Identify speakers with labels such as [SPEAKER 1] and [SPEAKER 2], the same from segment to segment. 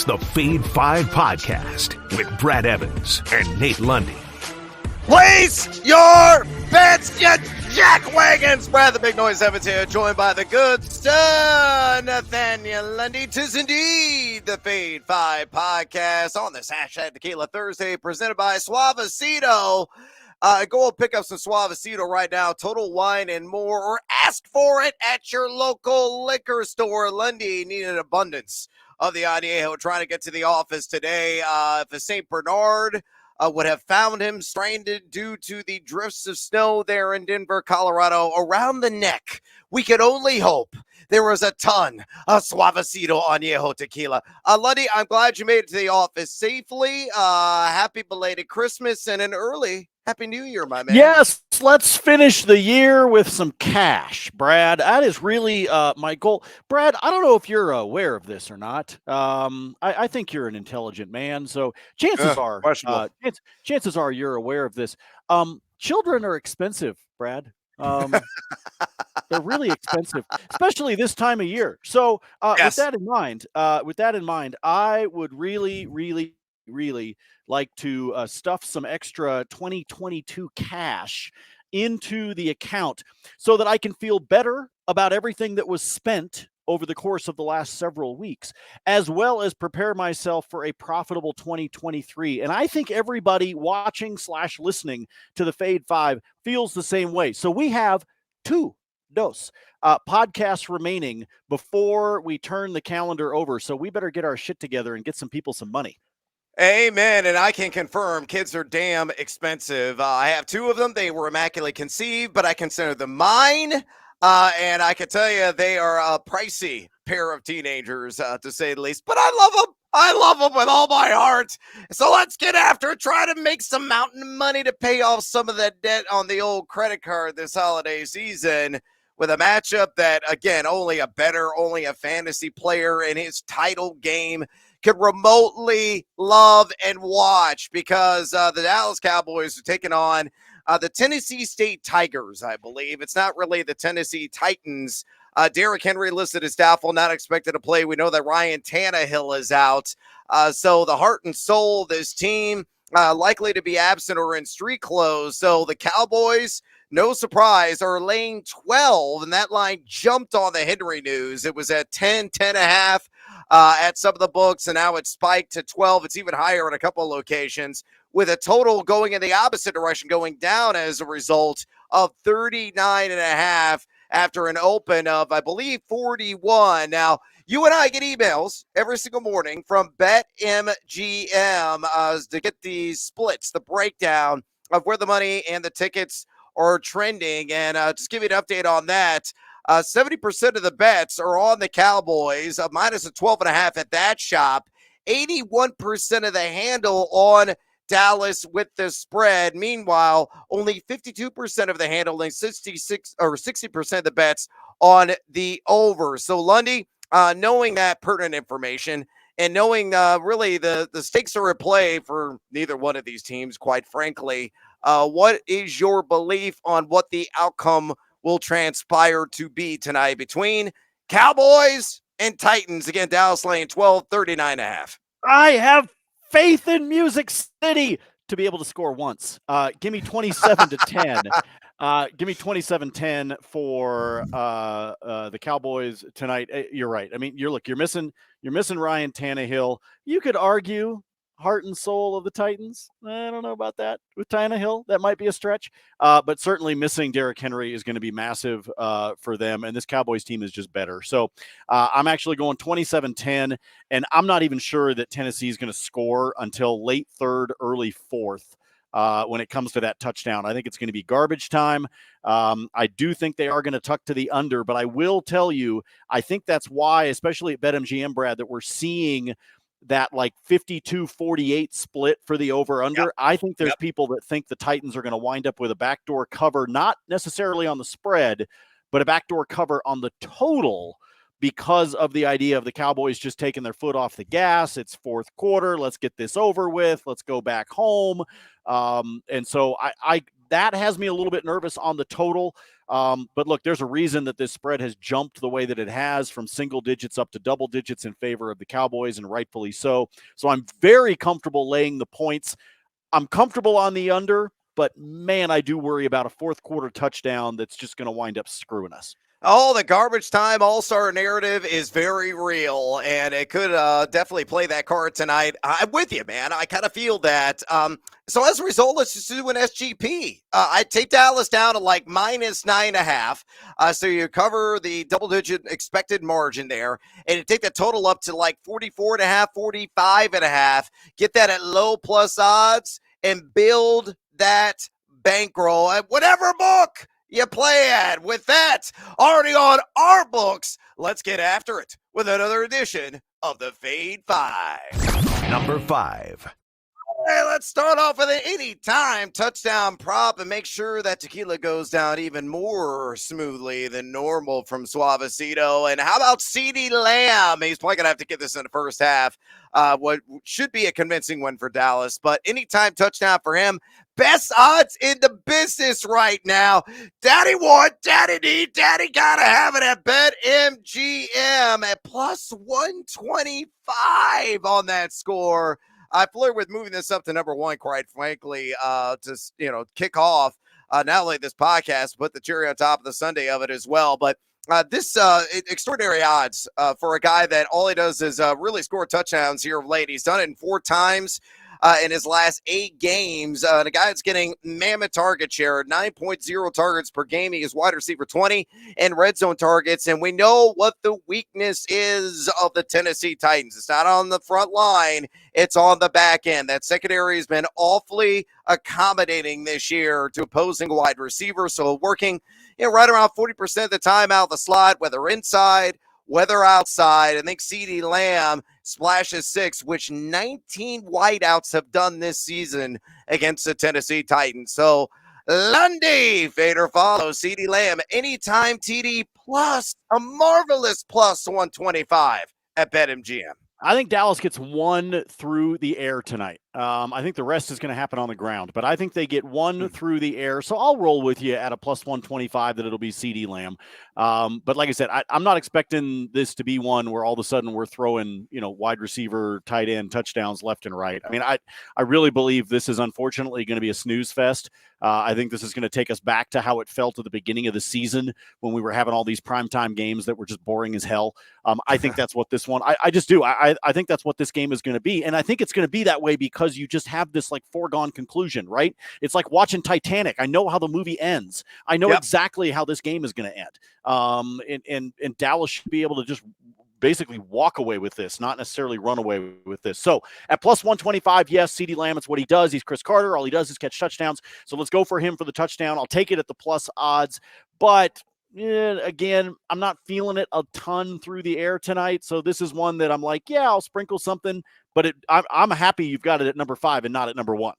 [SPEAKER 1] the Fade 5 podcast with Brad Evans and Nate Lundy.
[SPEAKER 2] Place your bets, you jackwagons! Brad the Big Noise Evans here, joined by the good sir, Nathaniel Lundy. 'Tis indeed the Fade 5 podcast on this hashtag Tequila Thursday, presented by Suavecito. Go pick up some Suavecito right now, Total Wine and More, or ask for it at your local liquor store. Lundy needed abundance of the Añejo trying to get to the office today. If a St. Bernard would have found him stranded due to the drifts of snow there in Denver, Colorado, around the neck, we could only hope there was a ton of Suavecito Añejo tequila. Lundy, I'm glad you made it to the office safely. Happy belated Christmas and an early Happy New Year, my man.
[SPEAKER 3] Yes, let's finish the year with some cash, Brad. That is really my goal. Brad, I don't know if you're aware of this or not. I think you're an intelligent man, so chances are you're aware of this. Children are expensive, Brad. They're really expensive, especially this time of year. So
[SPEAKER 2] Yes.
[SPEAKER 3] with that in mind, I would really like to stuff some extra 2022 cash into the account so that I can feel better about everything that was spent over the course of the last several weeks, as well as prepare myself for a profitable 2023. And I think everybody watching / listening to the Fade 5 feels the same way. So we have two podcasts remaining before we turn the calendar over. So we better get our shit together and get some people some money.
[SPEAKER 2] Amen. And I can confirm kids are damn expensive. I have two of them. They were immaculately conceived, but I consider them mine. And I can tell you they are a pricey pair of teenagers, to say the least. But I love them. I love them with all my heart. So let's get after it. Try to make some mountain money to pay off some of that debt on the old credit card this holiday season with a matchup that, again, only a fantasy player in his title game could remotely love and watch, because the Dallas Cowboys are taking on the Tennessee State Tigers, I believe. It's not really the Tennessee Titans. Derrick Henry listed as doubtful, not expected to play. We know that Ryan Tannehill is out. So the heart and soul of this team likely to be absent or in street clothes. So the Cowboys, no surprise, are laying 12, and that line jumped on the Henry news. It was at 10 and a half at some of the books, and now it's spiked to 12. It's even higher in a couple of locations, with a total going in the opposite direction, going down as a result of 39 and a half after an open of, I believe, 41. Now, you and I get emails every single morning from BetMGM to get the splits, the breakdown of where the money and the tickets are trending. And just give you an update on that. 70% of the bets are on the Cowboys, minus a 12.5 at that shop. 81% of the handle on Dallas with the spread. Meanwhile, only 52% of the handle and 60% of the bets on the over. So Lundy, knowing that pertinent information and knowing really the stakes are at play for neither one of these teams, quite frankly, what is your belief on what the outcome will transpire to be tonight between Cowboys and Titans? Again, Dallas laying 12, 39.5.
[SPEAKER 3] I have faith in Music City to be able to score once. Give me 27-10. Give me 27-10 for the Cowboys tonight. You're right. I mean, you're missing Ryan Tannehill. You could argue heart and soul of the Titans. I don't know about that with Tannehill. That might be a stretch, but certainly missing Derrick Henry is going to be massive for them. And this Cowboys team is just better. So I'm actually going 27-10, and I'm not even sure that Tennessee is going to score until late third, early fourth. When it comes to that touchdown, I think it's going to be garbage time. I do think they are going to tuck to the under, but I will tell you, I think that's why, especially at BetMGM, Brad, that we're seeing that like 52-48 split for the over-under. Yep. I think there's people that think the Titans are going to wind up with a backdoor cover, not necessarily on the spread, but a backdoor cover on the total, because of the idea of the Cowboys just taking their foot off the gas. It's fourth quarter. Let's get this over with. Let's go back home. And so I that has me a little bit nervous on the total. But look, there's a reason that this spread has jumped the way that it has, from single digits up to double digits in favor of the Cowboys, and rightfully so. So I'm very comfortable laying the points. I'm comfortable on the under, but man, I do worry about a fourth quarter touchdown that's just going to wind up screwing us.
[SPEAKER 2] Oh, the garbage time all-star narrative is very real, and it could definitely play that card tonight. I'm with you, man. I kind of feel that. So as a result, let's just do an SGP. I take Dallas down to like -9.5. So you cover the double-digit expected margin there, and you take the total up to like 44.5, 45.5. Get that at low plus odds and build that bankroll at whatever book you play at. With that already on our books, let's get after it with another edition of the Fade 5.
[SPEAKER 1] Number 5.
[SPEAKER 2] Hey, let's start off with an anytime touchdown prop and make sure that tequila goes down even more smoothly than normal from Suavecito. And how about CeeDee Lamb? He's probably going to have to get this in the first half. What should be a convincing win for Dallas, but anytime touchdown for him. Best odds in the business right now. Daddy want, daddy need, daddy gotta have it at BetMGM at plus 125 on that score. I flirt with moving this up to number 1, quite frankly, to kick off not only this podcast, but the cherry on top of the Sunday of it as well. But this extraordinary odds for a guy that all he does is really score touchdowns here of late. He's done it in 4 times in his last 8 games. And a guy that's getting mammoth target share, 9.0 targets per game. He is wide receiver 20 and red zone targets. And we know what the weakness is of the Tennessee Titans. It's not on the front line. It's on the back end. That secondary has been awfully accommodating this year to opposing wide receivers. So working right around 40% of the time out of the slot, whether inside, whether outside. I think CeeDee Lamb splashes 6, which 19 wideouts have done this season against the Tennessee Titans. So Lundy, fade or follow, CeeDee Lamb, anytime TD plus a marvelous plus 125 at BetMGM.
[SPEAKER 3] I think Dallas gets 1 through the air tonight. I think the rest is going to happen on the ground, but I think they get 1 through the air. So I'll roll with you at a plus 125 that it'll be CeeDee Lamb. But like I said, I'm not expecting this to be one where all of a sudden we're throwing, wide receiver, tight end touchdowns left and right. I mean, I really believe this is unfortunately going to be a snooze fest. I think this is going to take us back to how it felt at the beginning of the season when we were having all these primetime games that were just boring as hell. I think that's what this one, I just do. I think that's what this game is going to be. And I think it's going to be that way because you just have this like foregone conclusion, right? It's like watching Titanic. I know how the movie ends. I know exactly how this game is going to end. And Dallas should be able to just basically walk away with this, not necessarily run away with this. So at plus 125, yes, CeeDee Lamb, it's what he does. He's Chris Carter. All he does is catch touchdowns. So let's go for him for the touchdown. I'll take it at the plus odds. But again, I'm not feeling it a ton through the air tonight. So this is one that I'm like, yeah, I'll sprinkle something. But I'm happy you've got it at number 5 and not at number 1.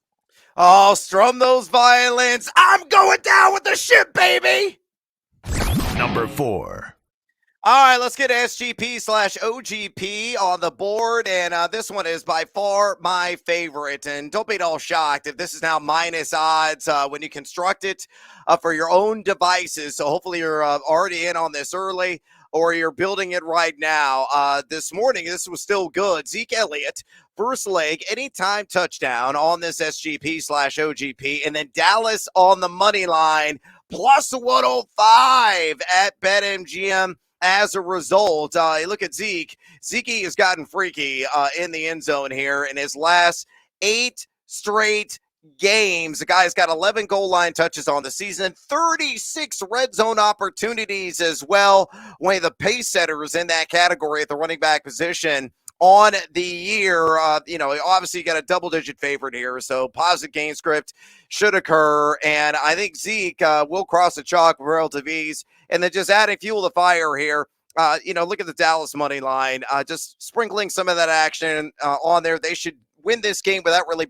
[SPEAKER 2] Oh, strum those violins. I'm going down with the ship, baby.
[SPEAKER 1] Number 4.
[SPEAKER 2] All right, let's get SGP/OGP on the board, and this one is by far my favorite. And don't be at all shocked if this is now minus odds when you construct it for your own devices. So hopefully you're already in on this early, or you're building it right now. This morning, this was still good. Zeke Elliott, first leg, anytime touchdown on this SGP/OGP, and then Dallas on the money line, plus 105 at BetMGM. As a result, you look at Zeke. Zeke has gotten freaky in the end zone here in his last 8 straight games. The guy's got 11 goal line touches on the season, 36 red zone opportunities as well. One of the pace setters in that category at the running back position on the year. Obviously you got a double-digit favorite here, so positive game script should occur, and I think Zeke will cross the chalk with relative ease. And then just adding fuel to the fire here, look at the Dallas money line, just sprinkling some of that action on there. They should win this game without really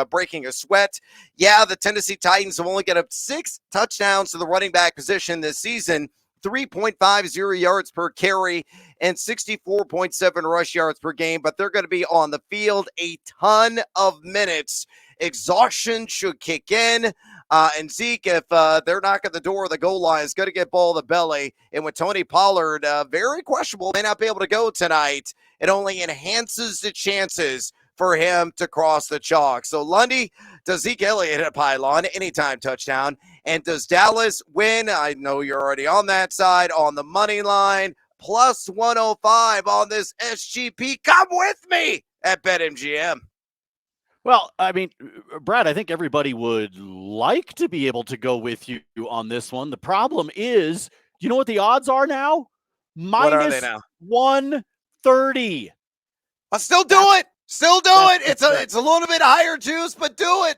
[SPEAKER 2] breaking a sweat. Yeah, the Tennessee Titans have only got up 6 touchdowns to the running back position this season, 3.50 yards per carry and 64.7 rush yards per game, but they're going to be on the field a ton of minutes. Exhaustion should kick in. And Zeke, if they're knocking the door of the goal line, is going to get ball in the belly. And with Tony Pollard, very questionable, may not be able to go tonight. It only enhances the chances for him to cross the chalk. So Lundy, does Zeke Elliott hit a pylon, anytime touchdown? And does Dallas win? I know you're already on that side, on the money line. Plus 105 on this SGP. Come with me at BetMGM.
[SPEAKER 3] Well, I mean, Brad, I think everybody would like to be able to go with you on this one. The problem is, you know what the odds are now?
[SPEAKER 2] What are they now?
[SPEAKER 3] 130.
[SPEAKER 2] I'll still do it. Still do it. It's a little bit higher juice, but do it.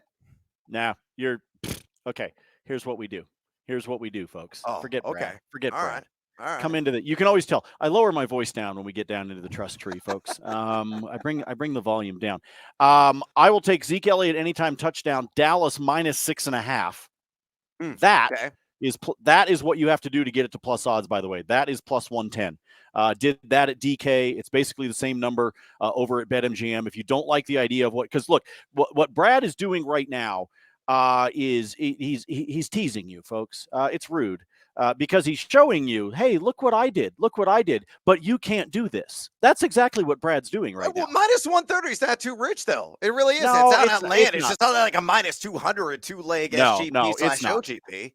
[SPEAKER 3] Now, you're okay. Here's what we do. Folks.
[SPEAKER 2] Oh,
[SPEAKER 3] Forget
[SPEAKER 2] okay.
[SPEAKER 3] Brad. Forget
[SPEAKER 2] All
[SPEAKER 3] Brad.
[SPEAKER 2] All right.
[SPEAKER 3] Come into the. You can always tell. I lower my voice down when we get down into the trust tree, folks. I bring the volume down. I will take Zeke Elliott anytime touchdown. Dallas minus 6.5. That is what you have to do to get it to plus odds. By the way, that is plus 110. Did that at DK. It's basically the same number over at BetMGM. If you don't like the idea of because look, what Brad is doing right now is he's teasing you, folks. It's rude. Because he's showing you, hey, look what I did. But you can't do this. That's exactly what Brad's doing right now.
[SPEAKER 2] Minus 130 is not too rich, though. It really is.
[SPEAKER 3] No,
[SPEAKER 2] it's outlandish. It's just not like a minus 200 two-leg SGP slash OGP.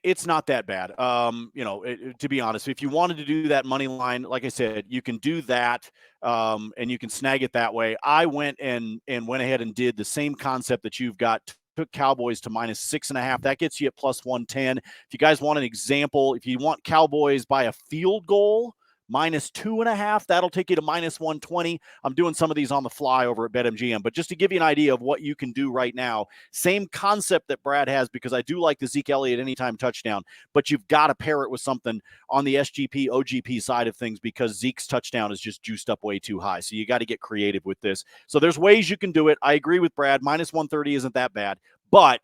[SPEAKER 3] It's not that bad. To be honest, if you wanted to do that money line, like I said, you can do that, and you can snag it that way. I went ahead and did the same concept that you've got. Took Cowboys to minus 6.5. That gets you at plus 110. If you guys want an example, if you want Cowboys by a field goal, minus 2.5, that'll take you to minus 120. I'm doing some of these on the fly over at BetMGM, but just to give you an idea of what you can do right now, same concept that Brad has, because I do like the Zeke Elliott anytime touchdown, but you've got to pair it with something on the SGP, OGP side of things, because Zeke's touchdown is just juiced up way too high. So you got to get creative with this. So there's ways you can do it. I agree with Brad. Minus 130 isn't that bad, but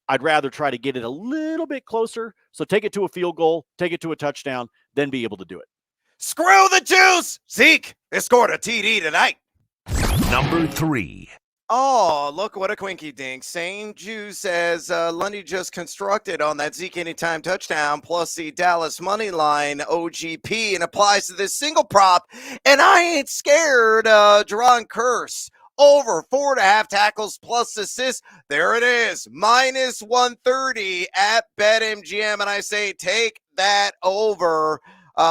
[SPEAKER 3] I'd rather try to get it a little bit closer. So take it to a field goal, take it to a touchdown, then be able to do it.
[SPEAKER 2] Screw the juice! Zeke has scored a TD tonight.
[SPEAKER 1] Number 3.
[SPEAKER 2] Oh, look what a quinky dink. Same juice as Lundy just constructed on that Zeke anytime touchdown, plus the Dallas money line OGP, and applies to this single prop. And I ain't scared. Jayron Kearse over 4.5 tackles plus assists. There it is, minus 130 at BetMGM. And I say take that over.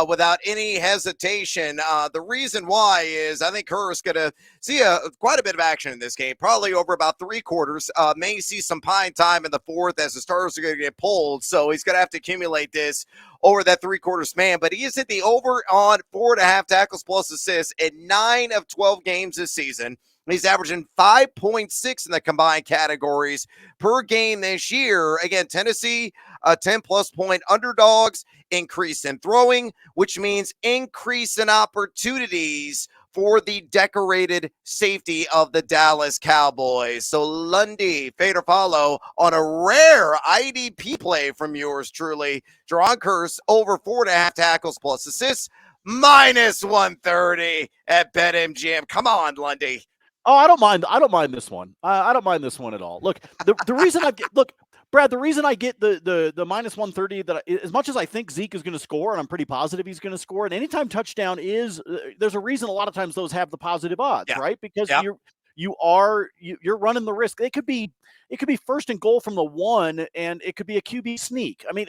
[SPEAKER 2] Without any hesitation. The reason why is I think Kearse going to see quite a bit of action in this game, probably over about 3 quarters. May see some pine time in the fourth as the starters are going to get pulled, so he's going to have to accumulate this over that 3/4 span. But he has hit the over on 4.5 tackles plus assists in 9 of 12 games this season. He's averaging 5.6 in the combined categories per game this year. Again, Tennessee, 10-plus point underdogs, increase in throwing, which means increase in opportunities for the decorated safety of the Dallas Cowboys. So Lundy, fade or follow on a rare IDP play from yours truly. Jayron Kearse over 4.5 tackles plus assists, minus 130 at BetMGM. Come on, Lundy.
[SPEAKER 3] Oh, I don't mind this one. I don't mind this one at all. Look, the reason Brad, the reason I get the minus 130, that as much as I think Zeke is going to score, and I'm pretty positive he's going to score, and anytime touchdown is, there's a reason a lot of times those have the positive odds, right? Because you're running the risk. It could be first and goal from the 1, and it could be a QB sneak. I mean,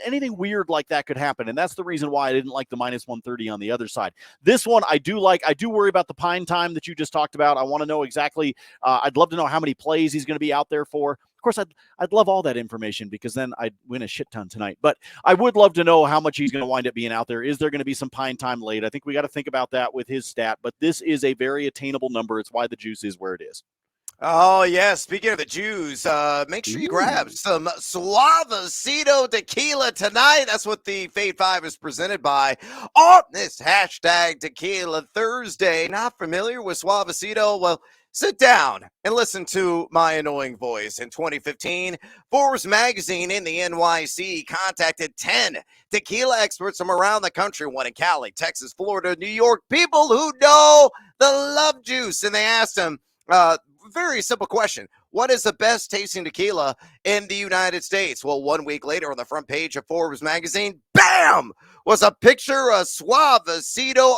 [SPEAKER 3] anything weird like that could happen, and that's the reason why I didn't like the minus 130 on the other side. This one I do like. I do worry about the pine time that you just talked about. I want to know exactly. I'd love to know how many plays he's going to be out there for. Of course, I'd love all that information, because then I'd win a shit ton tonight. But I would love to know how much he's going to wind up being out there. Is there going to be some pine time late? I think we got to think about that with his stat. But this is a very attainable number. It's why the juice is where it is.
[SPEAKER 2] Oh, yeah. Speaking of the Jews, make sure you grab some Suavecito Tequila tonight. That's what the Fade 5 is presented by on this hashtag Tequila Thursday. Not familiar with Suavecito? Well, sit down and listen to my annoying voice. In 2015, Forbes magazine in the NYC contacted 10 tequila experts from around the country, one in Cali, Texas, Florida, New York, people who know the love juice. And they asked them, very simple question. What is the best tasting tequila in the United States? Well, 1 week later on the front page of Forbes magazine, bam, was a picture of Suavecito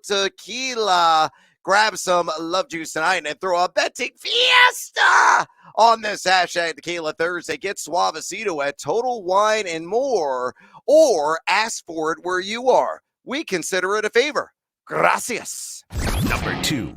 [SPEAKER 2] Tequila. Grab some love juice tonight and throw a betting fiesta on this hashtag Tequila Thursday. Get Suavecito at Total Wine and More, or ask for it where you are. We consider it a favor. Gracias.
[SPEAKER 1] Number 2.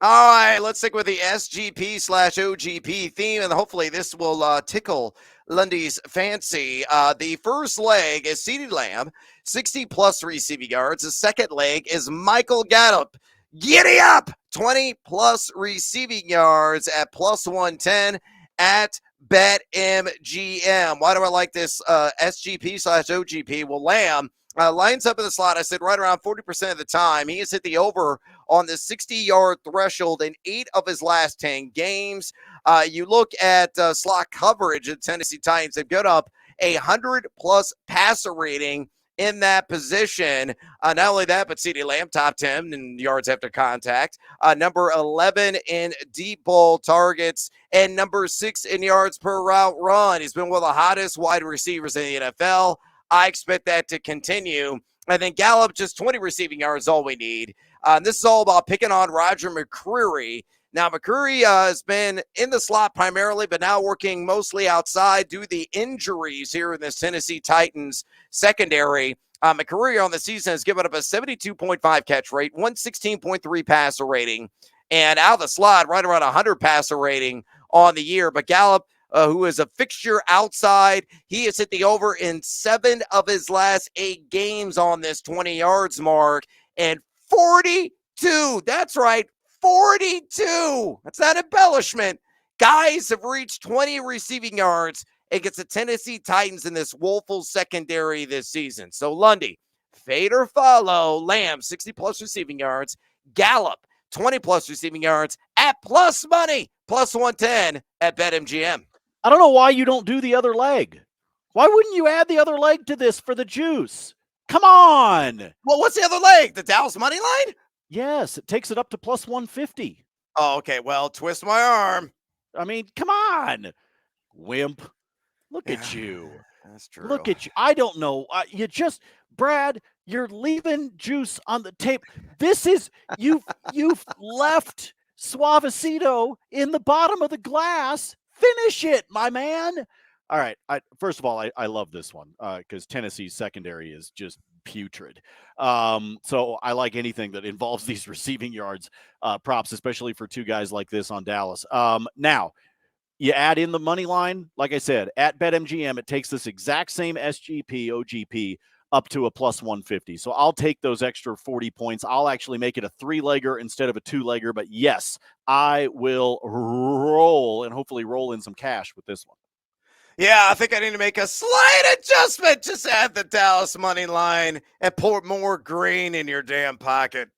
[SPEAKER 2] All right, let's stick with the SGP/OGP theme, and hopefully this will tickle Lundy's fancy. The first leg is CeeDee Lamb, 60-plus receiving yards. The second leg is Michael Gallup. Giddy up! 20-plus receiving yards at plus 110 at BetMGM. Why do I like this SGP/OGP? Well, Lamb lines up in the slot, I said, right around 40% of the time. He has hit the over on the 60-yard threshold in 8 of his last 10 games. You look at slot coverage at Tennessee Titans. They've got up a 100-plus passer rating in that position. Not only that, but CeeDee Lamb, top 10 in yards after contact, number 11 in deep ball targets, and number 6 in yards per route run. He's been one of the hottest wide receivers in the NFL. I expect that to continue. And then Gallup, just 20 receiving yards, all we need. This is all about picking on Roger McCreary. Now, McCreary has been in the slot primarily, but now working mostly outside due to the injuries here in this Tennessee Titans secondary. McCreary on the season has given up a 72.5 catch rate, 116.3 passer rating, and out of the slot, right around 100 passer rating on the year. But Gallup, who is a fixture outside, he has hit the over in 7 of his last 8 games on this 20 yards mark, and 42. That's right. 42. That's not embellishment. Guys have reached 20 receiving yards against the Tennessee Titans in this woeful secondary this season. So Lundy, fade or follow. Lamb, 60-plus receiving yards. Gallup, 20-plus receiving yards at plus money, plus 110 at BetMGM.
[SPEAKER 3] I don't know why you don't do the other leg. Why wouldn't you add the other leg to this for the juice? Come on.
[SPEAKER 2] Well, what's the other leg? The Dallas money line?
[SPEAKER 3] Yes, it takes it up to plus 150.
[SPEAKER 2] Oh, okay. Well, twist my arm.
[SPEAKER 3] I mean, come on, wimp. Look at you.
[SPEAKER 2] That's true.
[SPEAKER 3] Look at you. I don't know. Brad, you're leaving juice on the tape. This is, you've left Suavecito in the bottom of the glass. Finish it, my man. All right. First of all, I love this one because Tennessee's secondary is just putrid. So I like anything that involves these receiving yards props, especially for two guys like this on Dallas. Now, you add in the money line, like I said, at BetMGM, it takes this exact same SGP, OGP up to a plus 150. So I'll take those extra 40 points. I'll actually make it a 3-legger instead of a 2-legger. But yes, I will roll and hopefully roll in some cash with this one.
[SPEAKER 2] Yeah, I think I need to make a slight adjustment. Just add the Dallas money line and pour more green in your damn pocket.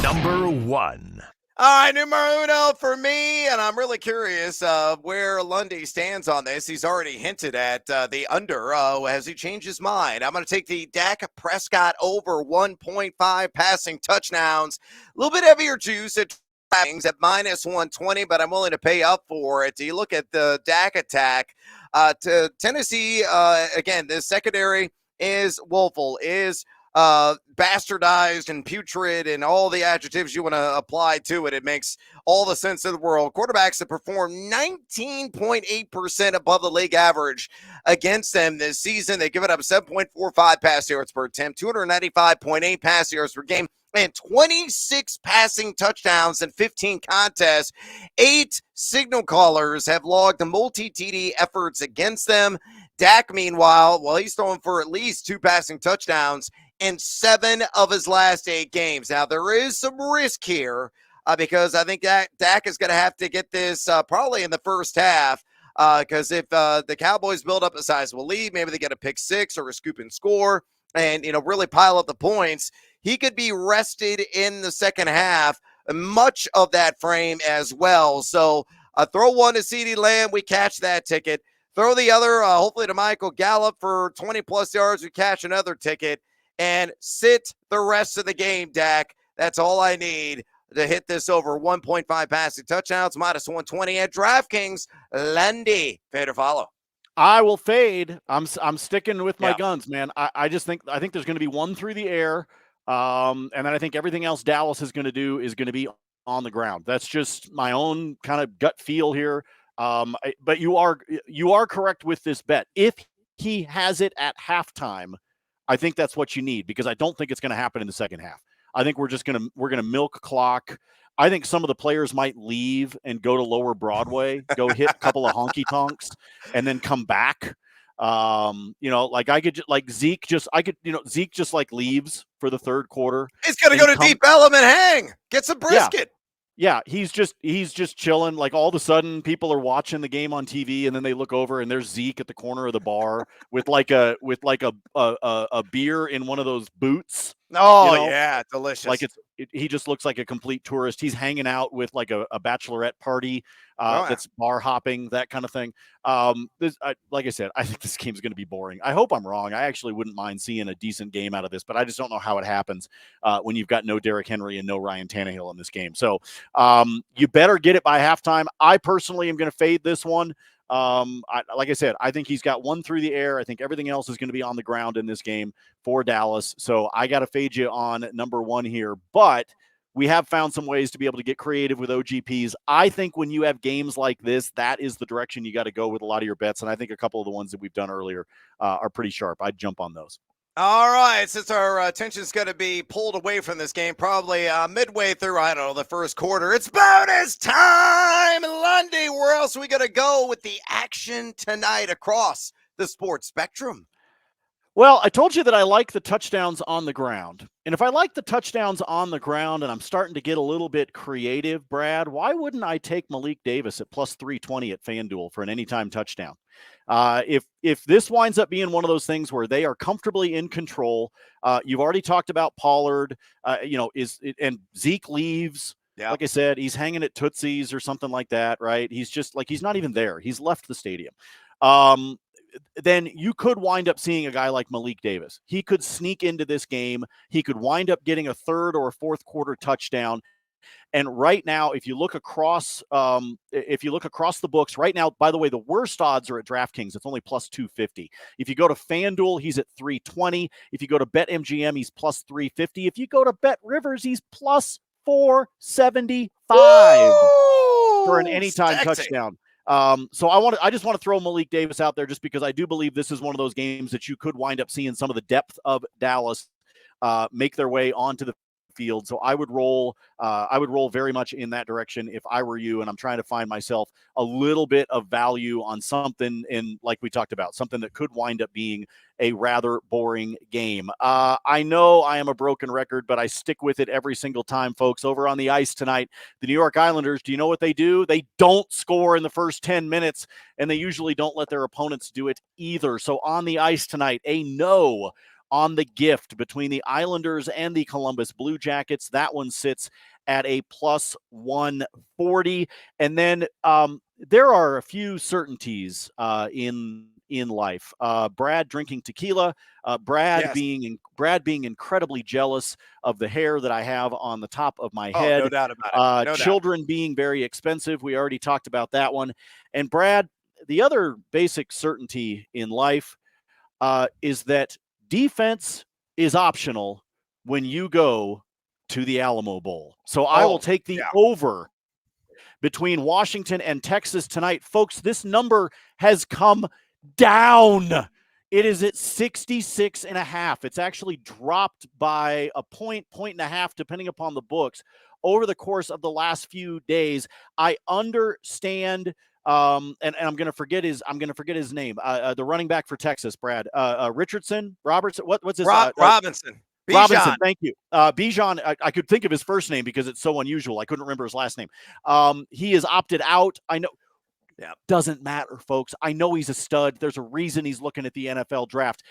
[SPEAKER 1] Number 1.
[SPEAKER 2] All right, numero uno for me, and I'm really curious where Lundy stands on this. He's already hinted at the under. Has he changed his mind? I'm going to take the Dak Prescott over 1.5 passing touchdowns. A little bit heavier juice at minus 120, but I'm willing to pay up for it. You look at the Dak attack to Tennessee. Again, this secondary is woeful, is bastardized and putrid and all the adjectives you want to apply to it. It makes all the sense in the world. Quarterbacks that perform 19.8% above the league average against them this season. They give it up 7.45 pass yards per attempt, 295.8 pass yards per game, and 26 passing touchdowns in 15 contests. 8 signal callers have logged multi-TD efforts against them. Dak, meanwhile, he's throwing for at least 2 passing touchdowns in 7 of his last 8 games. Now, there is some risk here because I think that Dak is going to have to get this probably in the first half because if the Cowboys build up a sizable lead, maybe they get a pick 6 or a scoop and score and, really pile up the points, he could be rested in the second half, much of that frame as well. So throw one to CeeDee Lamb, we catch that ticket. Throw the other, hopefully to Michael Gallup for 20-plus yards, we catch another ticket. And sit the rest of the game, Dak. That's all I need. to hit this over 1.5 passing touchdowns, minus 120 at DraftKings. Lundy, fade or follow?
[SPEAKER 3] I will fade. I'm sticking with my
[SPEAKER 2] Yeah.
[SPEAKER 3] guns, man. I think there's going to be one through the air, and then I think everything else Dallas is going to do is going to be on the ground. That's just my own kind of gut feel here. But you are correct with this bet. If he has it at halftime, I think that's what you need, because I don't think it's going to happen in the second half. I think we're going to milk clock. I think some of the players might leave and go to Lower Broadway, go hit a couple of honky tonks, and then come back. Like Zeke just like leaves for the third quarter.
[SPEAKER 2] He's going to go to Deep Ellum and hang. Get some brisket.
[SPEAKER 3] Yeah, he's just chilling. Like, all of a sudden, people are watching the game on TV, and then they look over, and there's Zeke at the corner of the bar with a beer in one of those boots.
[SPEAKER 2] Oh, yeah, delicious.
[SPEAKER 3] Like he just looks like a complete tourist. He's hanging out with like a bachelorette party that's bar hopping, that kind of thing. Like I said, I think this game's going to be boring. I hope I'm wrong. I actually wouldn't mind seeing a decent game out of this, but I just don't know how it happens when you've got no Derrick Henry and no Ryan Tannehill in this game. So you better get it by halftime. I personally am going to fade this one. Like I said, I think he's got one through the air. I think everything else is going to be on the ground in this game for Dallas. So I got to fade you on number one here, but we have found some ways to be able to get creative with OGPs. I think when you have games like this, that is the direction you got to go with a lot of your bets. And I think a couple of the ones that we've done earlier are pretty sharp. I'd jump on those.
[SPEAKER 2] All right, since our attention's going to be pulled away from this game, probably midway through, I don't know, the first quarter, it's bonus time, Lundy. Where else are we going to go with the action tonight across the sports spectrum?
[SPEAKER 3] Well, I told you that I like the touchdowns on the ground. And if I like the touchdowns on the ground and I'm starting to get a little bit creative, Brad, why wouldn't I take Malik Davis at plus 320 at FanDuel for an anytime touchdown? If this winds up being one of those things where they are comfortably in control, you've already talked about Pollard, and Zeke leaves. Yep. Like I said, he's hanging at Tootsie's or something like that, right? He's just like, he's not even there. He's left the stadium. Then you could wind up seeing a guy like Malik Davis. He could sneak into this game. He could wind up getting a third or a fourth quarter touchdown. And right now, if you look across the books right now, by the way, the worst odds are at DraftKings. It's only plus 250. If you go to FanDuel, he's at 320. If you go to BetMGM, he's plus 350. If you go to BetRivers, he's plus 475 for an anytime touchdown. So I just want to throw Malik Davis out there just because I do believe this is one of those games that you could wind up seeing some of the depth of Dallas make their way onto the field. So I would roll very much in that direction if I were you, and I'm trying to find myself a little bit of value on something like we talked about, something that could wind up being a rather boring game. I know I am a broken record, but I stick with it every single time, folks. Over on the ice tonight, the New York Islanders, do you know what they do? They don't score in the first 10 minutes, and they usually don't let their opponents do it either. So on the ice tonight, a no on the gift between the Islanders and the Columbus Blue Jackets. That one sits at a plus 140. And then there are a few certainties in life. Brad drinking tequila, Brad being incredibly jealous of the hair that I have on the top of my head.
[SPEAKER 2] No doubt about it.
[SPEAKER 3] Children being very expensive. We already talked about that one. And Brad, the other basic certainty in life is that defense is optional when you go to the Alamo Bowl. So I will take the over between Washington and Texas tonight. Folks, this number has come down. It is at 66.5. It's actually dropped by a point and a half, depending upon the books, over the course of the last few days. I understand. And I'm going to forget his name. The running back for Texas, Brad, Robertson. What's his
[SPEAKER 2] Robinson. Bijan.
[SPEAKER 3] Robinson. Thank you. Bijan. I could think of his first name because it's so unusual. I couldn't remember his last name. He is opted out. I know. Yeah. Doesn't matter, folks. I know he's a stud. There's a reason he's looking at the NFL draft.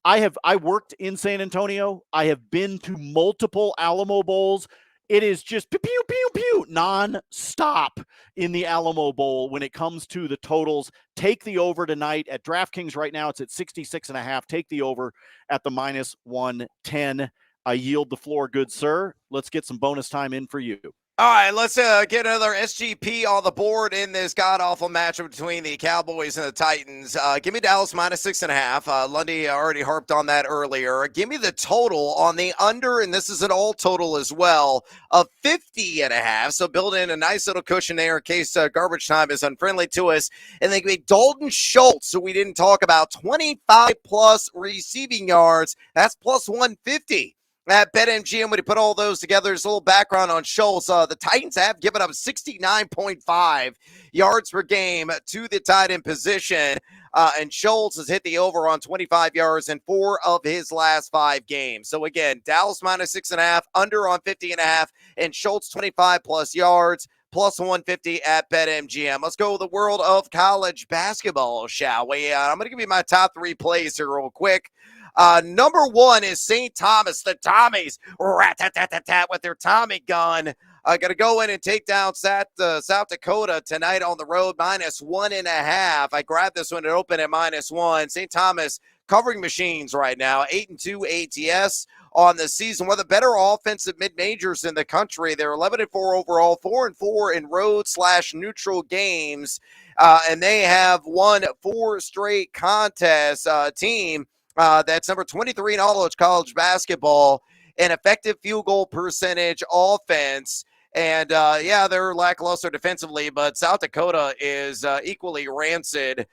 [SPEAKER 3] I worked in San Antonio. I have been to multiple Alamo Bowls. It is just pew, pew, pew, pew, non-stop in the Alamo Bowl when it comes to the totals. Take the over tonight at DraftKings right now. It's at 66.5. Take the over at the minus 110. I yield the floor, good sir. Let's get some bonus time in for you.
[SPEAKER 2] All right, let's get another SGP on the board in this god-awful matchup between the Cowboys and the Titans. Give me Dallas minus 6.5. Lundy already harped on that earlier. Give me the total on the under, and this is an all total as well, of 50.5. So build in a nice little cushion there in case garbage time is unfriendly to us. And then give me Dalton Schultz, who we didn't talk about, 25-plus receiving yards. That's plus 150. At BetMGM, when you put all those together, there's a little background on Schultz. The Titans have given up 69.5 yards per game to the tight end position, and Schultz has hit the over on 25 yards in 4 of his last 5 games. So again, Dallas minus 6.5, under on 50.5, and Schultz 25-plus yards, plus 150 at BetMGM. Let's go with the world of college basketball, shall we? I'm going to give you my top 3 plays here real quick. Number 1 is St. Thomas, the Tommies, rat-tat-tat-tat-tat with their Tommy gun. Going to go in and take down South Dakota tonight on the road, minus 1.5. I grabbed this one and opened at minus 1. St. Thomas covering machines right now, 8-2 ATS on the season. One of the better offensive mid-majors in the country. They're 11-4 overall, 4-4 in road/neutral games, and they have won 4 straight contests. Team that's number 23 in all of college basketball, an effective field goal percentage offense. And, they're lackluster defensively, but South Dakota is equally rancid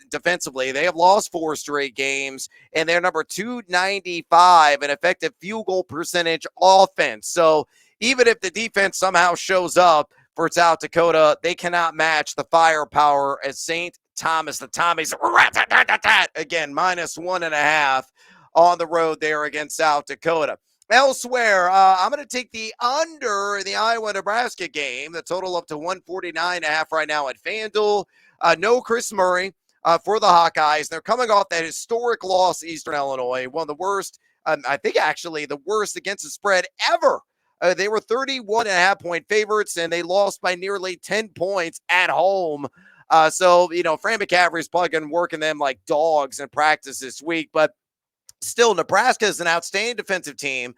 [SPEAKER 2] defensively. They have lost 4 straight games, and they're number 295 in effective field goal percentage offense. So even if the defense somehow shows up for South Dakota, they cannot match the firepower as St. Thomas, the Tommies, again, minus 1.5 on the road there against South Dakota. Elsewhere, I'm going to take the under in the Iowa-Nebraska game, the total up to 149.5 right now at FanDuel. No Chris Murray for the Hawkeyes. They're coming off that historic loss to Eastern Illinois, one of the worst, I think actually the worst against the spread ever. They were 31.5-point favorites, and they lost by nearly 10 points at home. Fran McCaffrey's probably going to working them like dogs in practice this week, but still, Nebraska is an outstanding defensive team.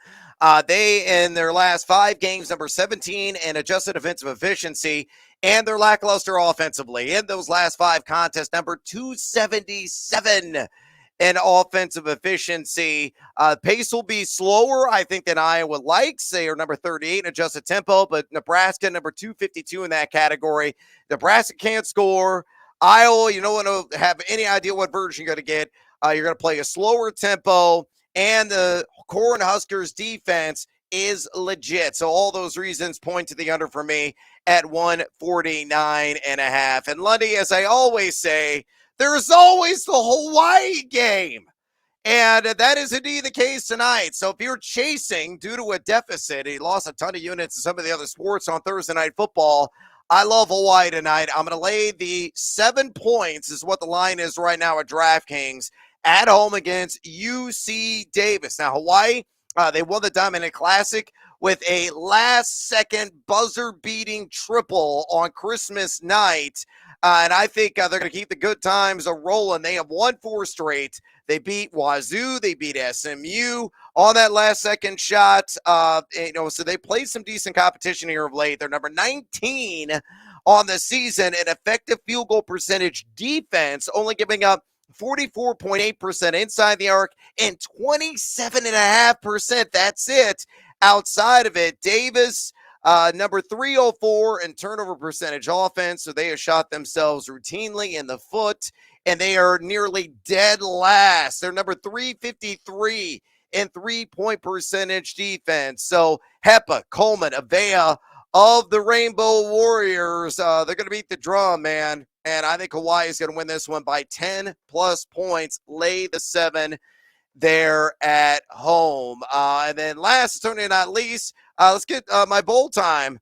[SPEAKER 2] They, in their last 5 games, number 17 in adjusted defensive efficiency, and they're lackluster offensively. In those last 5 contests, number 277 in offensive efficiency. Pace will be slower, I think, than Iowa likes. They are number 38 in adjusted tempo, but Nebraska, number 252 in that category. Nebraska can't score. Iowa, you don't want to have any idea what version you're going to get. You're going to play a slower tempo, and the Cornhuskers defense is legit. So all those reasons point to the under for me at 149.5. And Lundy, as I always say, there's always the Hawaii game. And that is indeed the case tonight. So if you're chasing due to a deficit, he lost a ton of units in some of the other sports on Thursday Night Football. I love Hawaii tonight. I'm going to lay the 7 points is what the line is right now at DraftKings at home against UC Davis. Now, Hawaii, they won the Diamond Classic with a last-second buzzer-beating triple on Christmas night. And I think they're going to keep the good times rolling. They have won 4 straight. They beat Wazoo. They beat SMU on that last-second shot. So they played some decent competition here of late. They're number 19 on the season in effective field goal percentage defense, only giving up 44.8% inside the arc and 27.5%. That's it. Outside of it, Davis, number 304 in turnover percentage offense. So they have shot themselves routinely in the foot, and they are nearly dead last. They're number 353 in 3-point percentage defense. So Hepa, Coleman, Avea of the Rainbow Warriors, they're going to beat the drum, man. And I think Hawaii is going to win this one by 10-plus points. Lay the 7 there at home. And then last, certainly not least, let's get my bowl time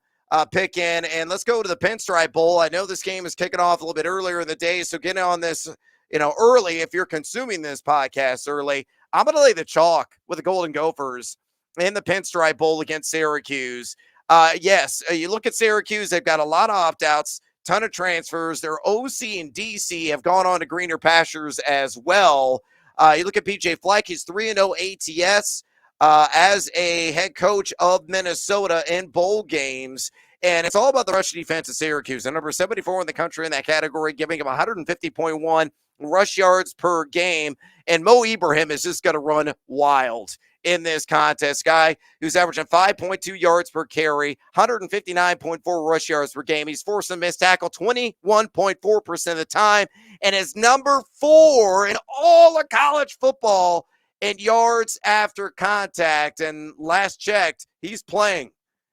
[SPEAKER 2] pick in, and let's go to the Pinstripe Bowl. I know this game is kicking off a little bit earlier in the day, so get on this, early if you're consuming this podcast early. I'm going to lay the chalk with the Golden Gophers in the Pinstripe Bowl against Syracuse. Yes, you look at Syracuse, they've got a lot of opt-outs, ton of transfers. Their OC and DC have gone on to greener pastures as well. You look at PJ Fleck, he's 3-0 ATS. as a head coach of Minnesota in bowl games. And it's all about the rush defense of Syracuse. They're number 74 in the country in that category, giving them 150.1 rush yards per game. And Mo Ibrahim is just going to run wild in this contest. Guy who's averaging 5.2 yards per carry, 159.4 rush yards per game. He's forced a missed tackle 21.4% of the time, and is number 4 in all of college football in yards after contact. And last checked, he's playing.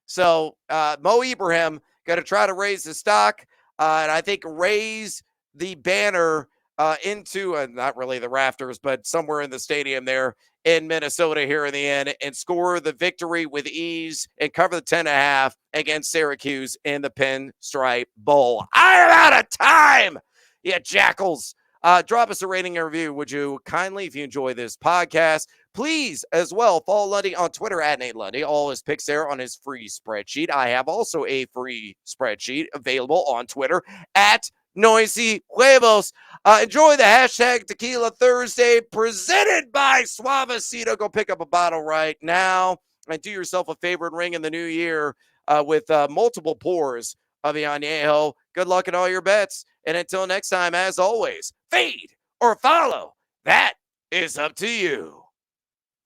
[SPEAKER 2] So Mo Ibrahim going to try to raise the stock and I think raise the banner into not really the rafters, but somewhere in the stadium there in Minnesota here in the end, and score the victory with ease and cover the 10.5 against Syracuse in the Pinstripe Bowl. I am out of time, you jackals. Drop us a rating and review, would you kindly, if you enjoy this podcast. Please, as well, follow Lundy on Twitter at Nate Lundy. All his picks there on his free spreadsheet. I have also a free spreadsheet available on Twitter at Noisy Huevos. Enjoy the hashtag Tequila Thursday presented by Suavecito. Go pick up a bottle right now and do yourself a favor and ring in the new year with multiple pours of the Añejo. Good luck in all your bets. And until next time, as always, feed or follow. That is up to you.